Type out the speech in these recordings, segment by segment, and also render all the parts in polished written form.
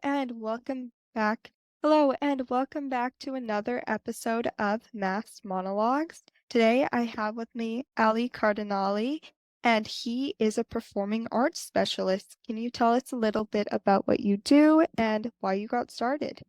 and welcome back. Hello and welcome back to another episode of Masked Monologues. Today I have with me Aly Cardinalli, and he is a performing arts specialist. Can you tell us a little bit about what you do and why you got started?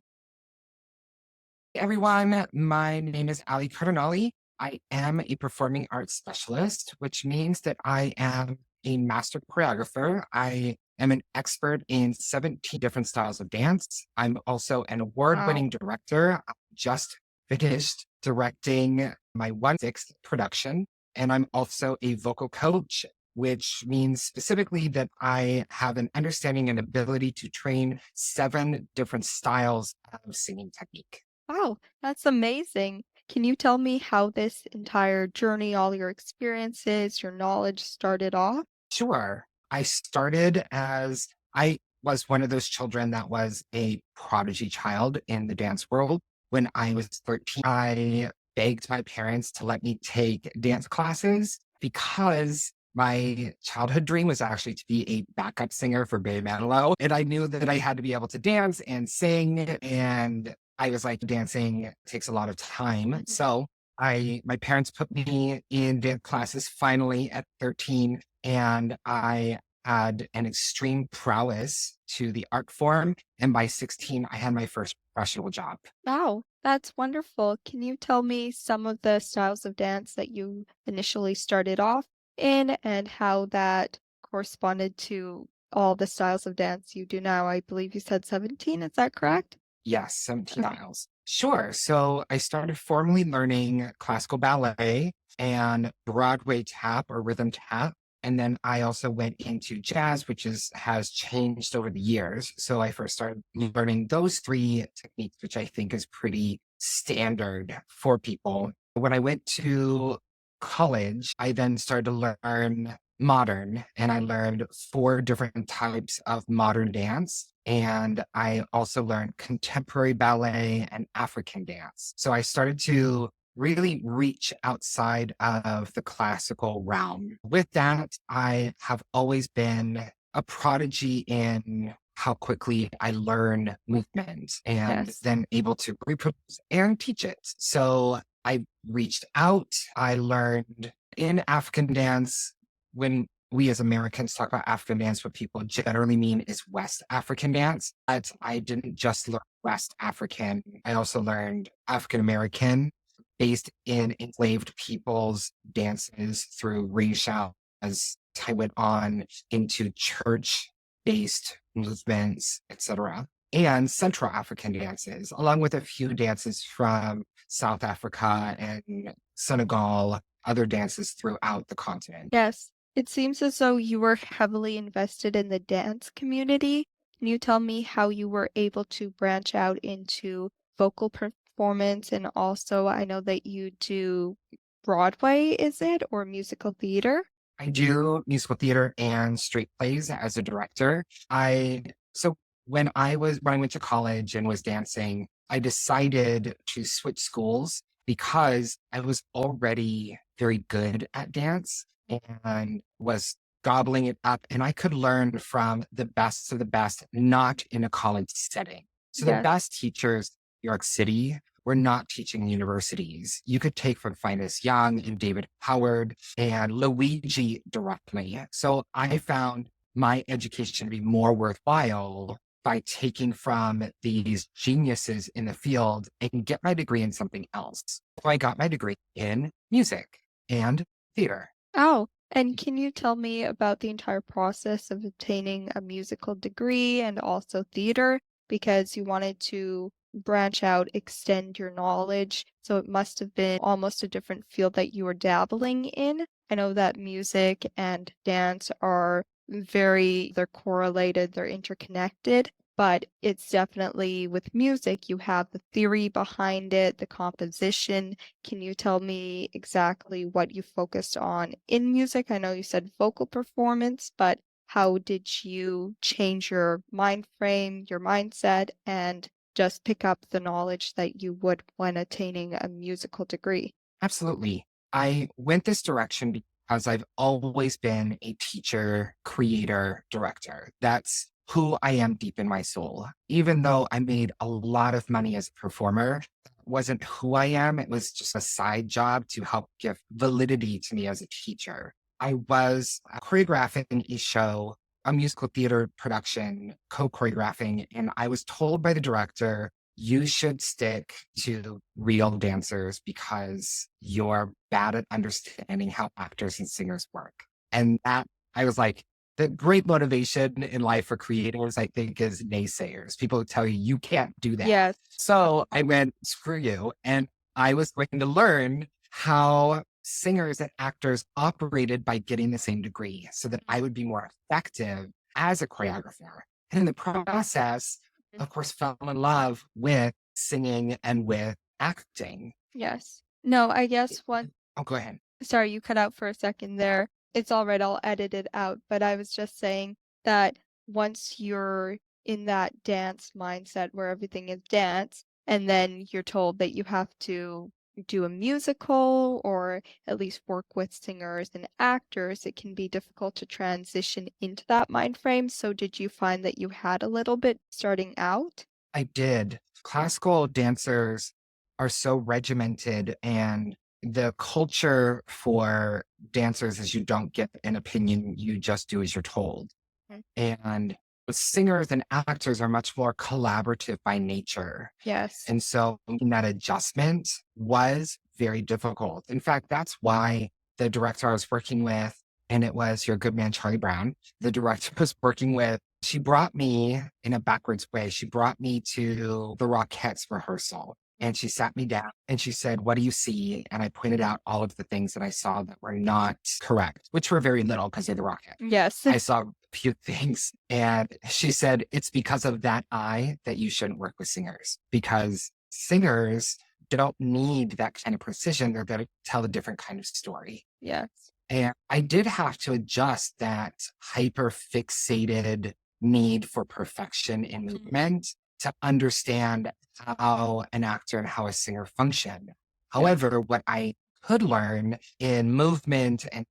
Everyone, my name is Aly Cardinalli. I am a performing arts specialist, which means that I am a master choreographer. I am an expert in 17 different styles of dance. I'm also an Wow. award-winning director. I just finished directing my 1/6 production, and I'm also a vocal coach, which means specifically that I have an understanding and ability to train 7 different styles of singing technique. Wow, that's amazing. Can you tell me how this entire journey, all your experiences, your knowledge started off? Sure. I started as I was one of those children that was a prodigy child in the dance world. When I was 13, I begged my parents to let me take dance classes because my childhood dream was actually to be a backup singer for Barry Manilow. And I knew that I had to be able to dance and sing. And I was like, dancing takes a lot of time. Mhm. So my parents put me in dance classes finally at 13, and I had an extreme prowess to the art form. And by 16, I had my first professional job. Wow, that's wonderful. Can you tell me some of the styles of dance that you initially started off in and how that corresponded to all the styles of dance you do now? I believe you said 17, is that correct? Yes, 17 Okay. miles. Sure. So I started formally learning classical ballet and Broadway tap or rhythm tap. And then I also went into jazz, which has changed over the years. So I first started learning those three techniques, which I think is pretty standard for people. When I went to college, I then started to learn modern, and I learned 4 different types of modern dance. And I also learned contemporary ballet and African dance. So I started to really reach outside of the classical realm. With that, I have always been a prodigy in how quickly I learn movement and Yes. then able to reproduce and teach it. So I reached out. I learned in African dance. When we as Americans talk about African dance, what people generally mean is West African dance. But I didn't just learn West African, I also learned African American based in enslaved people's dances through racial as I went on into church based movements, etc. And Central African dances, along with a few dances from South Africa and Senegal, other dances throughout the continent. Yes. It seems as though you were heavily invested in the dance community. Can you tell me how you were able to branch out into vocal performance? And also, I know that you do Broadway, is it, or musical theater? I do musical theater and straight plays as a director. I so when I went to college and was dancing, I decided to switch schools because I was already very good at dance and was gobbling it up, and I could learn from the best of the best, not in a college setting. So the Yes. best teachers in New York City were not teaching universities. You could take from Finus Young and David Howard and Luigi directly. So I found my education to be more worthwhile by taking from these geniuses in the field and get my degree in something else. So I got my degree in music and theater. Oh, and can you tell me about the entire process of obtaining a musical degree and also theater? Because you wanted to branch out, extend your knowledge, so it must have been almost a different field that you were dabbling in. I know that music and dance are they're correlated, they're interconnected, but it's definitely with music, you have the theory behind it, the composition. Can you tell me exactly what you focused on in music? I know you said vocal performance, but how did you change your mind frame, your mindset, and just pick up the knowledge that you would when attaining a musical degree? Absolutely. I went this direction because I've always been a teacher, creator, director. That's who I am deep in my soul. Even though I made a lot of money as a performer, it wasn't who I am. It was just a side job to help give validity to me as a teacher. I was choreographing a show, a musical theater production, co-choreographing, and I was told by the director, you should stick to real dancers because you're bad at understanding how actors and singers work. And that I was like, the great motivation in life for creators, I think, is naysayers. People who tell you you can't do that. Yes. So I went, screw you. And I was going to learn how singers and actors operated by getting the same degree so that I would be more effective as a choreographer. And in the process, of course, fell in love with singing and with acting. Yes. No, I guess one Oh, go ahead. Sorry, you cut out for a second there. It's all right, I'll edit it out. But I was just saying that once you're in that dance mindset where everything is dance, and then you're told that you have to do a musical or at least work with singers and actors, it can be difficult to transition into that mind frame. So did you find that you had a little bit starting out? I did. Classical dancers are so regimented, and the culture for dancers is you don't get an opinion, you just do as you're told. Mm. And singers and actors are much more collaborative by nature. Yes. And so that adjustment was very difficult. In fact, that's why the director I was working with, and it was your good man, Charlie Brown, the director I was working with, she brought me in a backwards way. She brought me to the Rockettes rehearsal and she sat me down and she said, what do you see? And I pointed out all of the things that I saw that were not correct, which were very little because they're the Rockettes. Yes. I saw a few things. And she said, it's because of that eye that you shouldn't work with singers because singers don't need that kind of precision. They're going to tell a different kind of story. Yes. And I did have to adjust that hyper fixated need for perfection in movement to understand how an actor and how a singer function. However, what I could learn in movement and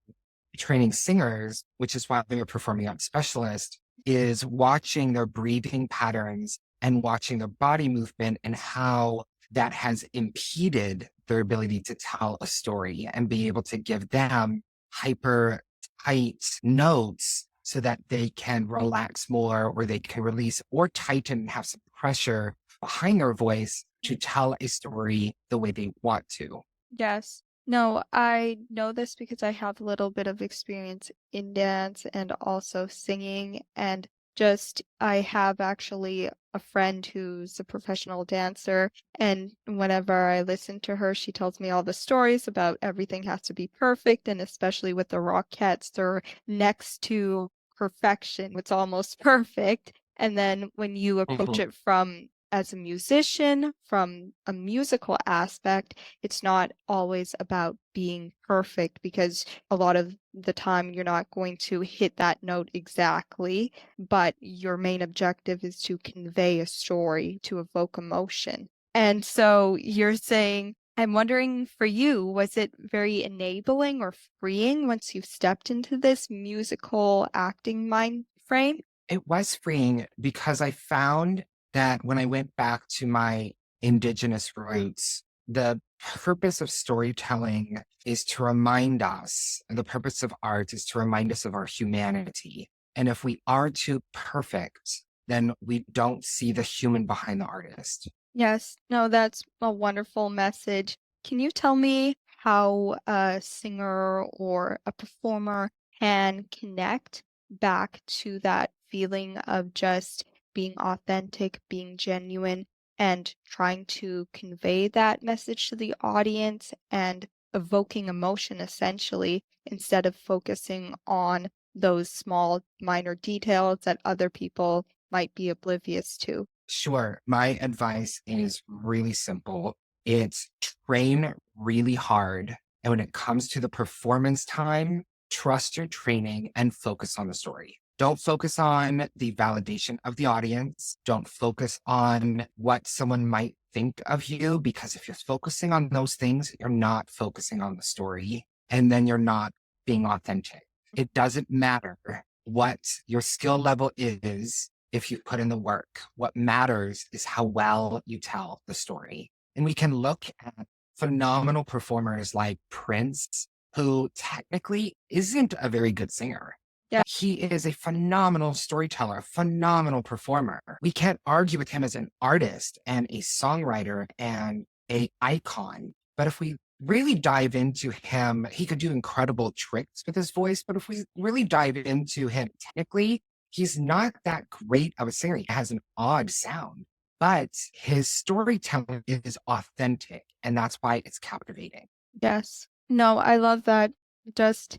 training singers, which is why I'm a performing arts specialist, is watching their breathing patterns and watching their body movement and how that has impeded their ability to tell a story and be able to give them hyper tight notes so that they can relax more or they can release or tighten and have some pressure behind their voice to tell a story the way they want to. Yes. No, I know this because I have a little bit of experience in dance and also singing. And just, I have actually a friend who's a professional dancer. And whenever I listen to her, she tells me all the stories about everything has to be perfect. And especially with the Rockettes, they're next to perfection. It's almost perfect. And then when you approach Mhm. it from as a musician, from a musical aspect, it's not always about being perfect because a lot of the time you're not going to hit that note exactly, but your main objective is to convey a story, to evoke emotion. And so you're saying, I'm wondering for you, was it very enabling or freeing once you stepped into this musical acting mind frame? It was freeing because I found that when I went back to my indigenous roots, the purpose of storytelling is to remind us, and the purpose of art is to remind us of our humanity. And if we are too perfect, then we don't see the human behind the artist. Yes, no, that's a wonderful message. Can you tell me how a singer or a performer can connect back to that feeling of just being authentic, being genuine, and trying to convey that message to the audience and evoking emotion essentially instead of focusing on those small minor details that other people might be oblivious to? Sure. My advice is really simple. It's train really hard. And when it comes to the performance time, trust your training and focus on the story. Don't focus on the validation of the audience. Don't focus on what someone might think of you, because if you're focusing on those things, you're not focusing on the story and then you're not being authentic. It doesn't matter what your skill level is if you put in the work. What matters is how well you tell the story. And we can look at phenomenal performers like Prince, who technically isn't a very good singer. Yeah. But he is a phenomenal storyteller, a phenomenal performer. We can't argue with him as an artist and a songwriter and a icon. But if we really dive into him, he could do incredible tricks with his voice. But if we really dive into him technically, he's not that great of a singer. He has an odd sound, but his storytelling is authentic, and that's why it's captivating. Yes. No, I love that. Just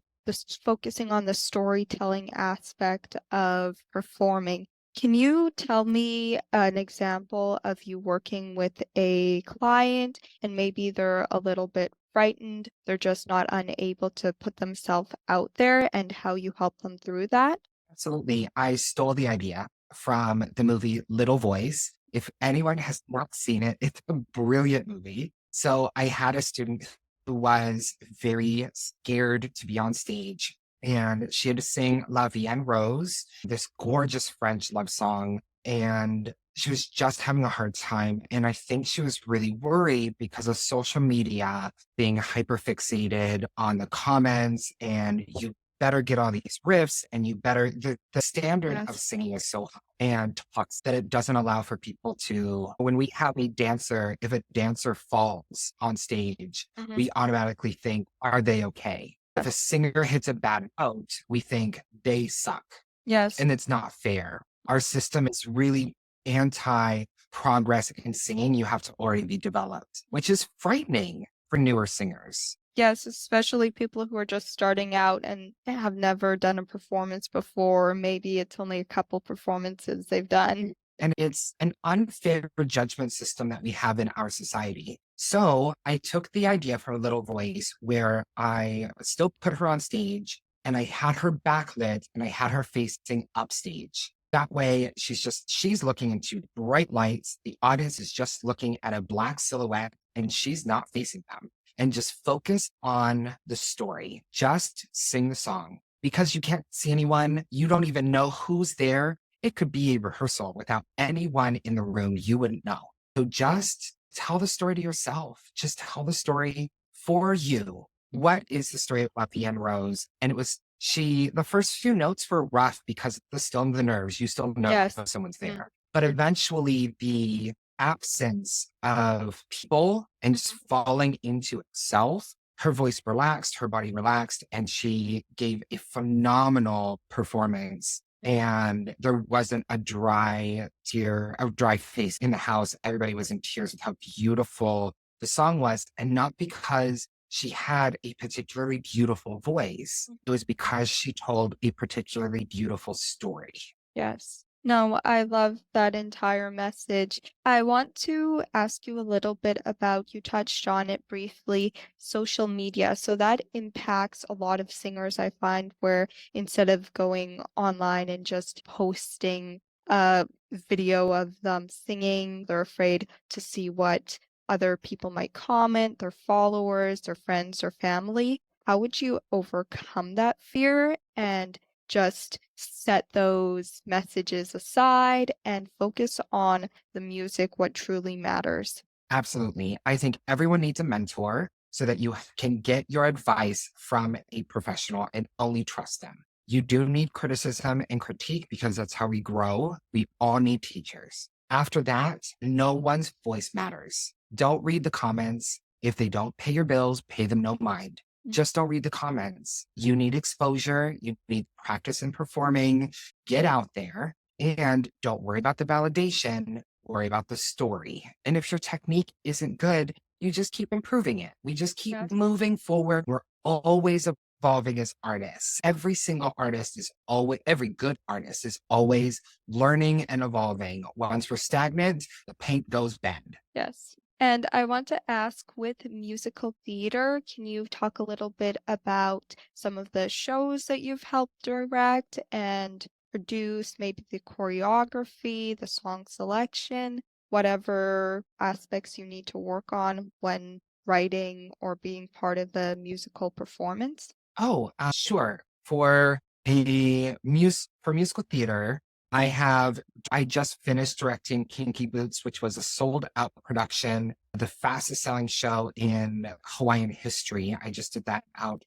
focusing on the storytelling aspect of performing. Can you tell me an example of you working with a client and maybe they're a little bit frightened, they're just not unable to put themselves out there and how you help them through that? Absolutely. I stole the idea from the movie Little Voice. If anyone has not seen it, it's a brilliant movie. So I had a student who was very scared to be on stage, and she had to sing La Vie en Rose, this gorgeous French love song. And she was just having a hard time. And I think she was really worried because of social media being hyperfixated on the comments, and you better get all these riffs, and you better the standard of Yes. singing is so high and talks that it doesn't allow for people to, when we have a dancer, if a dancer falls on stage, Hmm. we automatically think, are they okay? If a Yes. singer hits a bad note, we think they suck, Yes. and it's not fair. Our system is really anti progress in singing. You have to already be developed, which is frightening for newer singers. Yes, especially people who are just starting out and have never done a performance before, or maybe it's only a couple performances they've done. And it's an unfair judgment system that we have in our society. So I took the idea from a little voice where I still put her on stage and I had her backlit and I had her facing upstage. That way, she's looking into bright lights. The audience is just looking at a black silhouette and she's not facing them. And just focus on the story. Just sing the song because you can't see anyone. You don't even know who's there. It could be a rehearsal without anyone in the room. You wouldn't know. So just tell the story to yourself. Just tell the story for you. What is the story about the end rose? And it was the first few notes were rough because it's still in the nerves. You still know Yes. someone's Mhm. there. But eventually the absence of people and just falling into itself, her voice relaxed, her body relaxed, and she gave a phenomenal performance, and there wasn't a dry tear, a dry face in the house. Everybody was in tears with how beautiful the song was. And not because she had a particularly beautiful voice, it was because she told a particularly beautiful story. Yes. No, I love that entire message. I want to ask you a little bit about, you touched on it briefly, social media. So that impacts a lot of singers, I find, where instead of going online and just posting a video of them singing, they're afraid to see what other people might comment, their followers, their friends, or family. How would you overcome that fear and just set those messages aside and focus on the music, what truly matters? Absolutely. I think everyone needs a mentor so that you can get your advice from a professional and only trust them. You do need criticism and critique because that's how we grow. We all need teachers. After that, no one's voice matters. Don't read the comments. If they don't pay your bills, pay them no mind. Mm. Just don't read the comments. You need exposure. You need practice in performing. Get out there and don't worry about the validation, worry about the story. And if your technique isn't good, you just keep improving it. We just keep Yes. moving forward. We're always evolving as artists. Every single artist is always, every good artist is always learning and evolving. Once we're stagnant, the paint goes bad. Yes. And I want to ask, with musical theater, can you talk a little bit about some of the shows that you've helped direct and produce, maybe the choreography, the song selection, whatever aspects you need to work on when writing or being part of the musical performance? Oh, sure. For musical theater, I have, I just finished directing Kinky Boots, which was a sold out production, the fastest selling show in Hawaiian history. I just did that out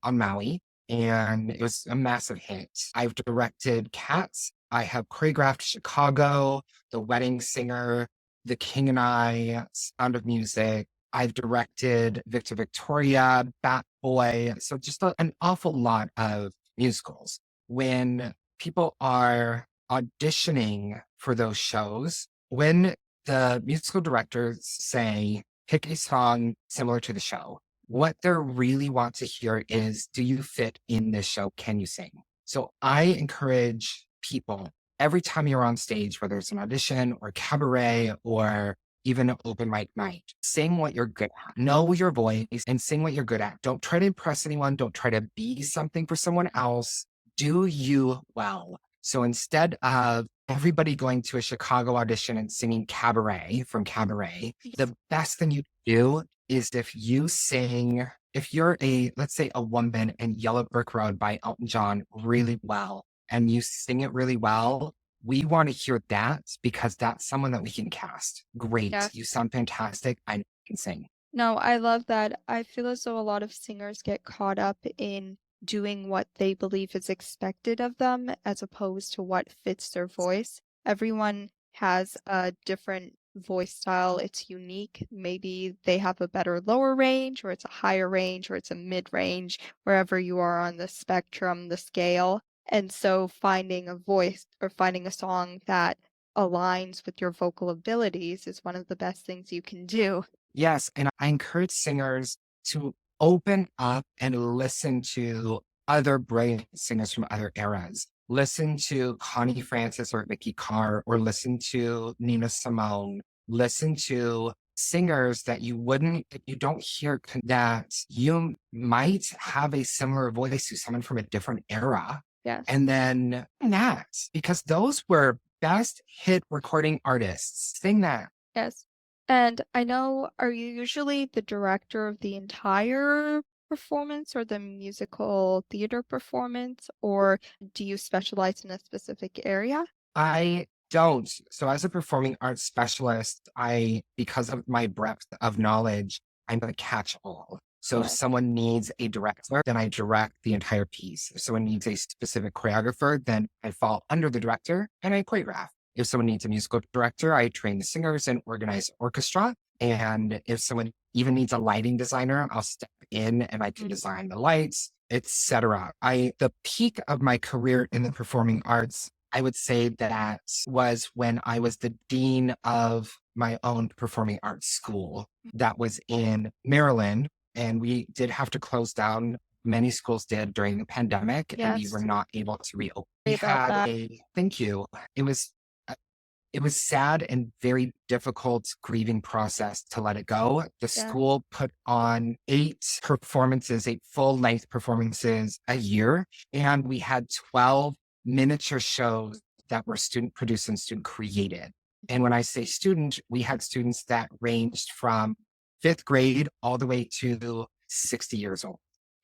on Maui, and it was a massive hit. I've directed Cats. I have choreographed Chicago, The Wedding Singer, The King and I, Sound of Music. I've directed Victor Victoria, Bat Boy. So just an awful lot of musicals. When people are auditioning for those shows, when the musical directors say, pick a song similar to the show, what they really want to hear is, do you fit in this show? Can you sing? So I encourage people every time you're on stage, whether it's an audition or cabaret or even an open mic night, sing what you're good at. Know your voice and sing what you're good at. Don't try to impress anyone. Don't try to be something for someone else. Do you well. So instead of everybody going to a Chicago audition and singing Cabaret from Cabaret, the best thing you do is if you sing, if you're let's say a woman in Yellow Brick Road by Elton John really well, and you sing it really well, we want to hear that because that's someone that we can cast. Great. Yes. You sound fantastic. I can sing. No, I love that. I feel as though a lot of singers get caught up in doing what they believe is expected of them as opposed to what fits their voice. Everyone has a different voice style. It's unique. Maybe they have a better lower range, or it's a higher range, or it's a mid range, wherever you are on the spectrum, the scale. And so finding a voice or finding a song that aligns with your vocal abilities is one of the best things you can do. Yes, and I encourage singers to open up and listen to other brilliant singers from other eras. Listen to Connie Francis or Vicky Carr, or listen to Nina Simone. Listen to singers that you don't hear, that you might have a similar voice to someone from a different era. Yes. And then that, because those were best hit recording artists. Sing that. Yes. And I know, are you usually the director of the entire performance or the musical theater performance, or do you specialize in a specific area? I don't. So as a performing arts specialist, because of my breadth of knowledge, I'm a catch-all. So if Yes. someone needs a director, then I direct the entire piece. If someone needs a specific choreographer, then I fall under the director and I choreograph. If someone needs a musical director, I train the singers and organize orchestra. And if someone even needs a lighting designer, I'll step in and I can Mm. design the lights, etc. The peak of my career in the performing arts, I would say that was when I was the dean of my own performing arts school that was in Maryland. And we did have to close down. Many schools did during the pandemic, and we were Yes. not able to reopen. We Sorry about had that. thank you. It was uh, it was sad and very difficult grieving process to let it go. The Yeah. school put on 8 performances, 8 full-length performances a year, and we had 12 miniature shows that were student produced and student created. And when I say student, we had students that ranged from fifth grade all the way to 60 years old.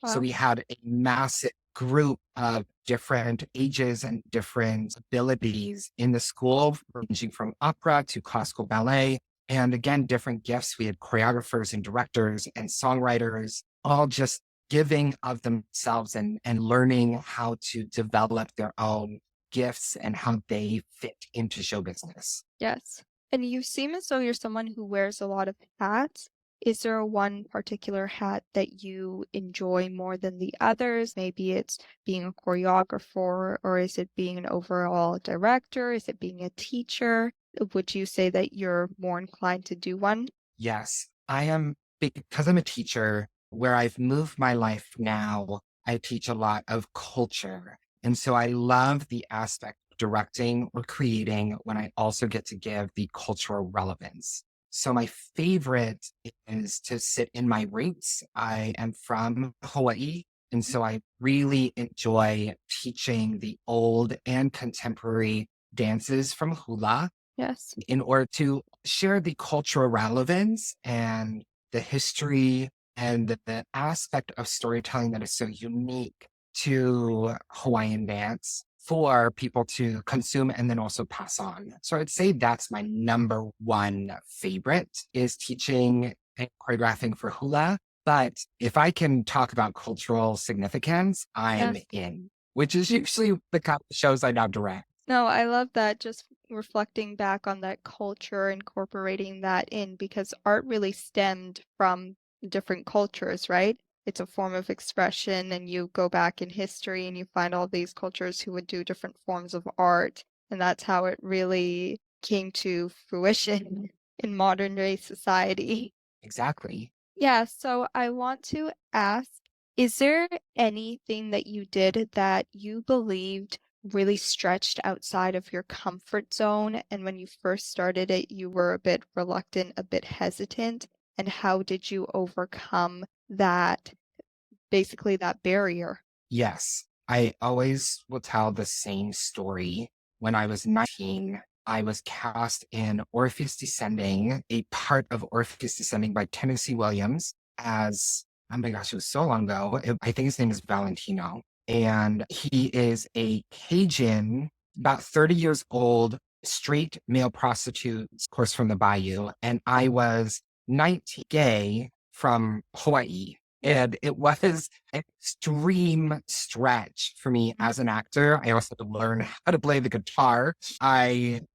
So Wow. we had a massive group of different ages and different abilities in the school, ranging from opera to classical ballet. And again, different gifts. We had choreographers and directors and songwriters, all just giving of themselves and learning how to develop their own gifts and how they fit into show business. Yes. And you seem as though you're someone who wears a lot of hats. Is there one particular hat that you enjoy more than the others? Maybe it's being a choreographer, or is it being an overall director? Is it being a teacher? Would you say that you're more inclined to do one? Yes, I am, because I'm a teacher, where I've moved my life now, I teach a lot of culture. And so I love the aspect of directing or creating when I also get to give the cultural relevance. So my favorite is to sit in my roots. I am from Hawaii. And so I really enjoy teaching the old and contemporary dances from hula Yes. in order to share the cultural relevance and the history and the aspect of storytelling that is so unique to Hawaiian dance. for people to consume and then also pass on. So I'd say that's my number one favorite is teaching and choreographing for hula. But if I can talk about cultural significance, I'm Yes. in, which is usually the kind of shows I now direct. No, I love that, just reflecting back on that culture, incorporating that in because art really stemmed from different cultures, right? It's a form of expression, and you go back in history and you find all these cultures who would do different forms of art, and that's how it really came to fruition in modern day society. Exactly. Yeah, so I want to ask, is there anything that you did that you believed really stretched outside of your comfort zone? And when you first started it, you were a bit reluctant, a bit hesitant. And how did you overcome that, basically that barrier? Yes, I always will tell the same story. When I was 19, I was cast in Orpheus Descending, a part of Orpheus Descending by Tennessee Williams as, oh my gosh, it was so long ago. I think his name is Valentino. And he is a Cajun, about 30 years old, straight male prostitute, of course, from the Bayou. And I was 19 gay from Hawaii. And it was an extreme stretch for me Mhm. as an actor. I also had to learn how to play the guitar.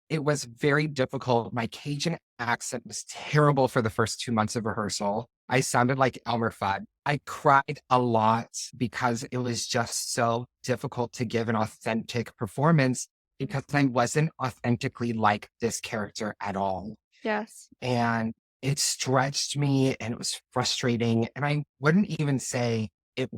It was very difficult. My Cajun accent was terrible for the first 2 months of rehearsal. I sounded like Elmer Fudd. I cried a lot because it was just so difficult to give an authentic performance because I wasn't authentically like this character at all. Yes, And it stretched me and it was frustrating. And I wouldn't even say it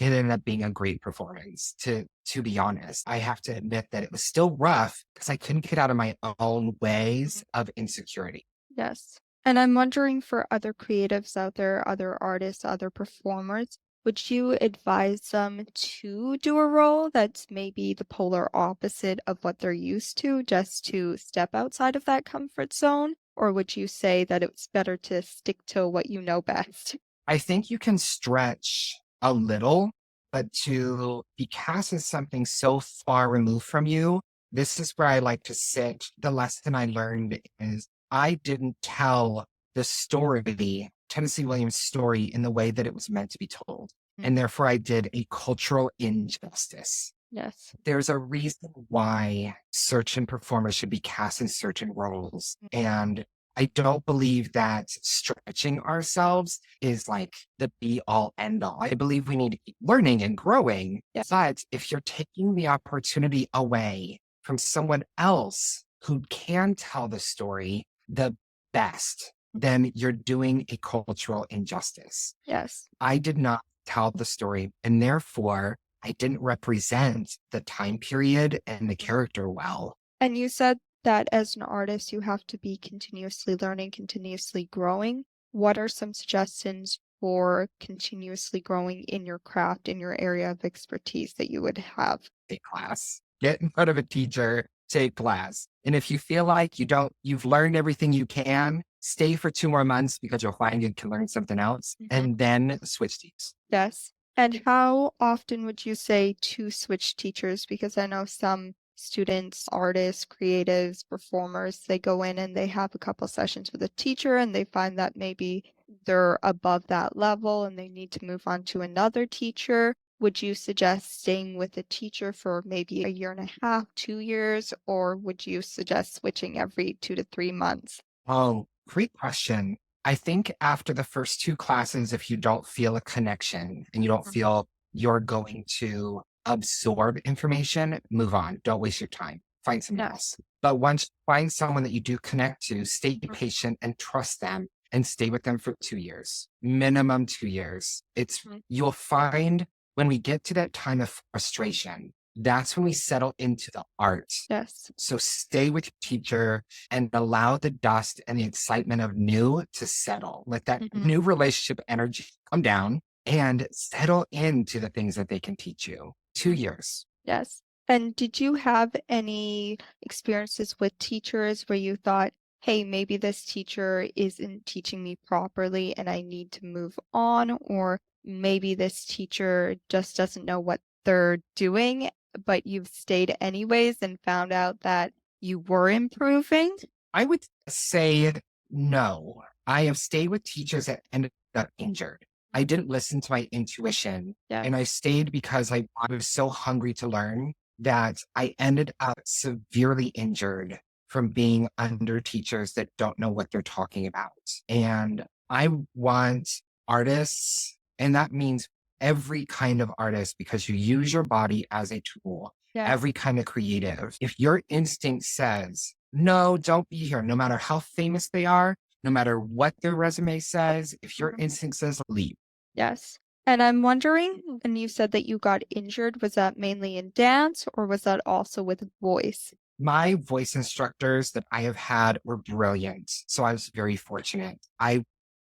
ended up being a great performance, to be honest. I have to admit that it was still rough because I couldn't get out of my own ways of insecurity. yes. And I'm wondering for other creatives out there, other artists, other performers, would you advise them to do a role that's maybe the polar opposite of what they're used to, just to step outside of that comfort zone? Or would you say that it's better to stick to what you know best? I think you can stretch a little, but to be cast as something so far removed from you, this is where I like to sit. The lesson I learned is I didn't tell the story, Tennessee Williams' story, in the way that it was meant to be told. Mm. And therefore, I did a cultural injustice. Yes. There's a reason why certain performers should be cast in certain roles. And I don't believe that stretching ourselves is like the be all end all. I believe we need to keep learning and growing. Yeah. But if you're taking the opportunity away from someone else who can tell the story the best, then you're doing a cultural injustice. Yes. I did not tell the story, and therefore I didn't represent the time period and the character well. And you said that as an artist, you have to be continuously learning, continuously growing. What are some suggestions for continuously growing in your craft, in your area of expertise that you would have? Take class, get in front of a teacher, take class. And if you feel like you've learned everything you can, stay for 2 more months because you'll find you can learn something else Mhm. and then switch teams. Yes. And how often would you say to switch teachers? Because I know some students, artists, creatives, performers, they go in and they have a couple sessions with a teacher and they find that maybe they're above that level and they need to move on to another teacher. Would you suggest staying with a teacher for maybe a year and a half, 2 years, or would you suggest switching every 2 to 3 months? Oh, great question. I think after the first two classes, if you don't feel a connection and you don't Mhm. feel you're going to absorb information, move on. Don't waste your time. Find someone Yes. else. But once you find someone that you do connect to, stay Mhm. patient and trust them and stay with them for 2 years, minimum 2 years. Mhm. You'll find when we get to that time of frustration, that's when we settle into the art. Yes. So stay with your teacher and allow the dust and the excitement of new to settle. Let that Mhm. new relationship energy come down and settle into the things that they can teach you. 2 years. Yes. And did you have any experiences with teachers where you thought, hey, maybe this teacher isn't teaching me properly and I need to move on, or maybe this teacher just doesn't know what they're doing? but you've stayed anyways and found out that you were improving? I would say no. I have stayed with teachers that ended up injured. I didn't listen to my intuition, Yes. and I stayed because I was so hungry to learn that I ended up severely injured from being under teachers that don't know what they're talking about. And I want artists, and that means every kind of artist because you use your body as a tool, Yes. every kind of creative. If your instinct says, no, don't be here, no matter how famous they are, no matter what their resume says, if your instinct says leave. Yes. And I'm wondering, when you said that you got injured, was that mainly in dance or was that also with voice? My voice instructors that I have had were brilliant. So I was very fortunate.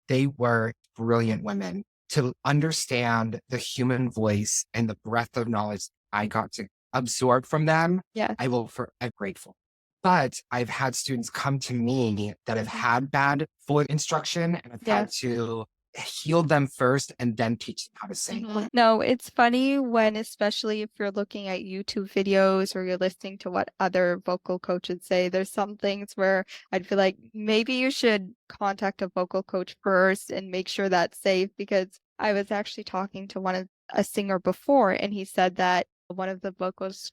They were brilliant women to understand the human voice and the breadth of knowledge I got to absorb from them. Yes. I will forever grateful. But I've had students come to me that have had bad voice instruction and I've had Yes. to heal them first and then teach them how to sing. No, it's funny when, especially if you're looking at YouTube videos or you're listening to what other vocal coaches say, there's some things where I'd feel like maybe you should contact a vocal coach first and make sure that's safe because I was actually talking to a singer before and he said that one of the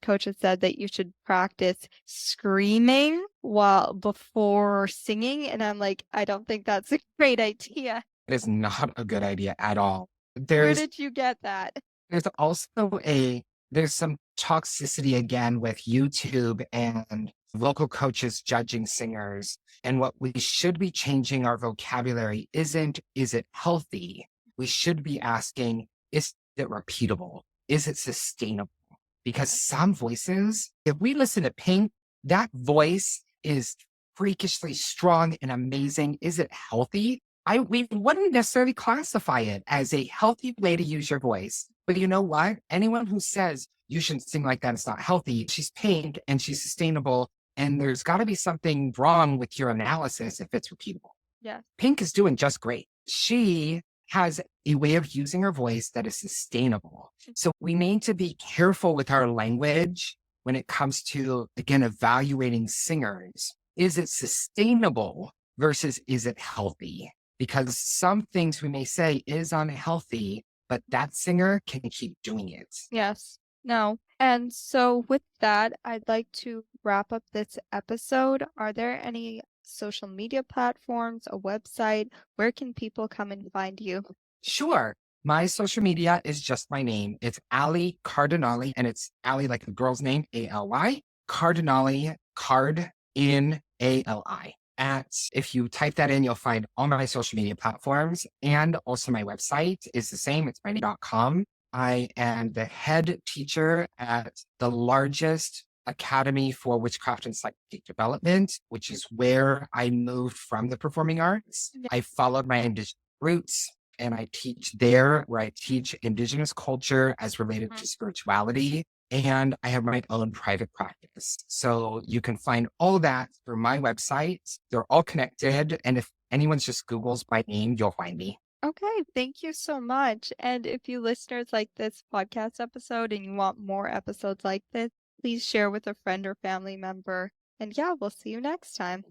coaches said that you should practice screaming while before singing and I'm like, I don't think that's a great idea. It is not a good idea at all. Where There's did you get that? There's also there's some toxicity again with YouTube and vocal coaches judging singers. And what we should be changing our vocabulary isn't, is it healthy? We should be asking, is it repeatable? Is it sustainable? Because some voices, if we listen to Pink, that voice is freakishly strong and amazing. Is it healthy? We wouldn't necessarily classify it as a healthy way to use your voice. But you know what? Anyone who says you shouldn't sing like that, it's not healthy. She's Pink and she's sustainable. And there's got to be something wrong with your analysis if it's repeatable. Yes. Pink is doing just great. She has a way of using her voice that is sustainable. So we need to be careful with our language when it comes to, again, evaluating singers. Is it sustainable versus is it healthy? Because some things we may say is unhealthy, but that singer can keep doing it. Yes. No. And so with that, I'd like to wrap up this episode. Are there any social media platforms, a website? Where can people come and find you? Sure. My social media is just my name. It's Aly Cardinalli, and it's Aly like the girl's name, Aly. Cardinalli, card in ALI. If you type that in, you'll find all my social media platforms and also my website is the same. It's myname.com. I am the head teacher at the largest academy for witchcraft and psychic development, which is where I moved from the performing arts. Yeah. I followed my indigenous roots and I teach there where I teach indigenous culture as related to spirituality. And I have my own private practice. So you can find all that through my website. They're all connected. And if anyone's just Googles my name, you'll find me. Okay, thank you so much. And if you listeners like this podcast episode and you want more episodes like this, please share with a friend or family member. And yeah, we'll see you next time.